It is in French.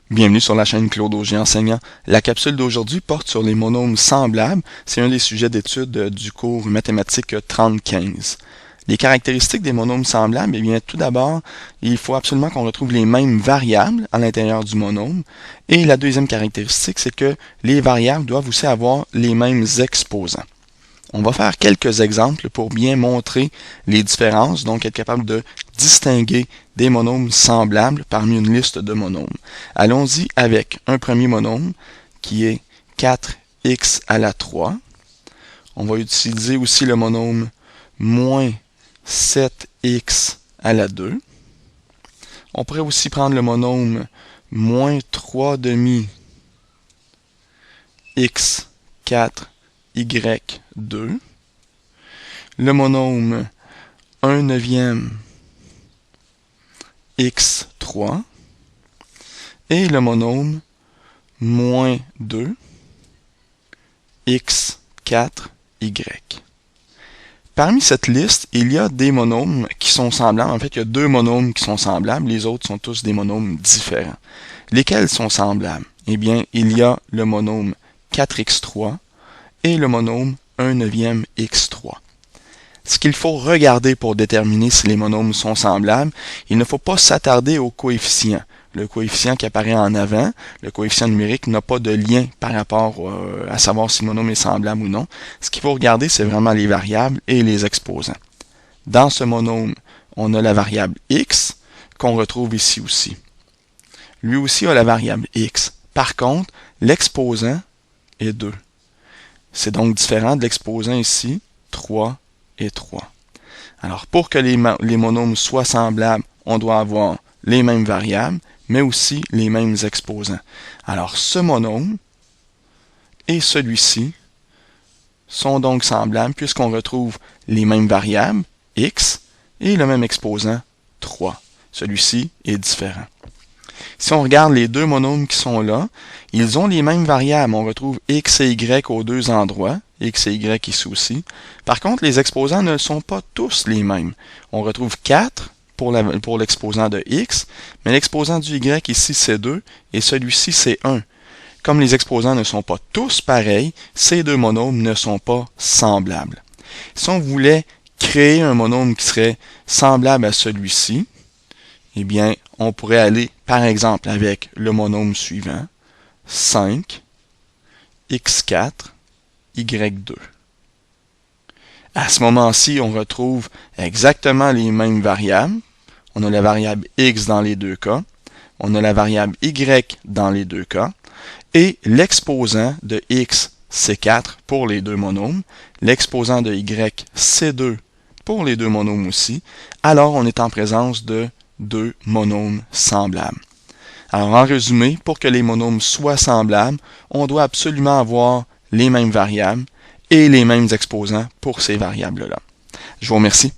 Bienvenue sur la chaîne Claude Auger enseignant. La capsule d'aujourd'hui porte sur les monômes semblables. C'est un des sujets d'étude du cours mathématiques 30-15. Les caractéristiques des monômes semblables, eh bien, tout d'abord, il faut absolument qu'on retrouve les mêmes variables à l'intérieur du monôme. Et la deuxième caractéristique, c'est que les variables doivent aussi avoir les mêmes exposants. On va faire quelques exemples pour bien montrer les différences, donc être capable de distinguer des monômes semblables parmi une liste de monômes. Allons-y avec un premier monôme qui est 4x à la 3. On va utiliser aussi le monôme moins 7x à la 2. On pourrait aussi prendre le monôme moins 3 demi x4 y2, le monôme 1 neuvième x3 et le monôme moins 2 x4 y. Parmi cette liste, il y a des monômes qui sont semblables. En fait, il y a deux monômes qui sont semblables. Les autres sont tous des monômes différents. Lesquels sont semblables? Eh bien, il y a le monôme 4x3 et le monôme 1 neuvième x3. Ce qu'il faut regarder pour déterminer si les monômes sont semblables, il ne faut pas s'attarder au coefficient. Le coefficient qui apparaît en avant, le coefficient numérique, n'a pas de lien par rapport à savoir si le monôme est semblable ou non. Ce qu'il faut regarder, c'est vraiment les variables et les exposants. Dans ce monôme, on a la variable x, qu'on retrouve ici aussi. Lui aussi a la variable x. Par contre, l'exposant est 2. C'est donc différent de l'exposant ici, 3 et 3. Alors, pour que les monômes soient semblables, on doit avoir les mêmes variables, mais aussi les mêmes exposants. Alors, ce monôme et celui-ci sont donc semblables puisqu'on retrouve les mêmes variables, x, et le même exposant, 3. Celui-ci est différent. Si on regarde les deux monômes qui sont là, ils ont les mêmes variables. On retrouve x et y aux deux endroits, x et y ici aussi. Par contre, les exposants ne sont pas tous les mêmes. On retrouve 4 pour l'exposant de x, mais l'exposant du y ici c'est 2 et celui-ci c'est 1. Comme les exposants ne sont pas tous pareils, ces deux monômes ne sont pas semblables. Si on voulait créer un monôme qui serait semblable à celui-ci, eh bien, on pourrait aller, par exemple, avec le monôme suivant, 5, x4, y2. À ce moment-ci, on retrouve exactement les mêmes variables. On a la variable x dans les deux cas. On a la variable y dans les deux cas. Et l'exposant de x, c'est 4 pour les deux monômes. L'exposant de y, c'est 2 pour les deux monômes aussi. Alors, on est en présence de deux monômes semblables. Alors, en résumé, pour que les monômes soient semblables, on doit absolument avoir les mêmes variables et les mêmes exposants pour ces variables-là. Je vous remercie.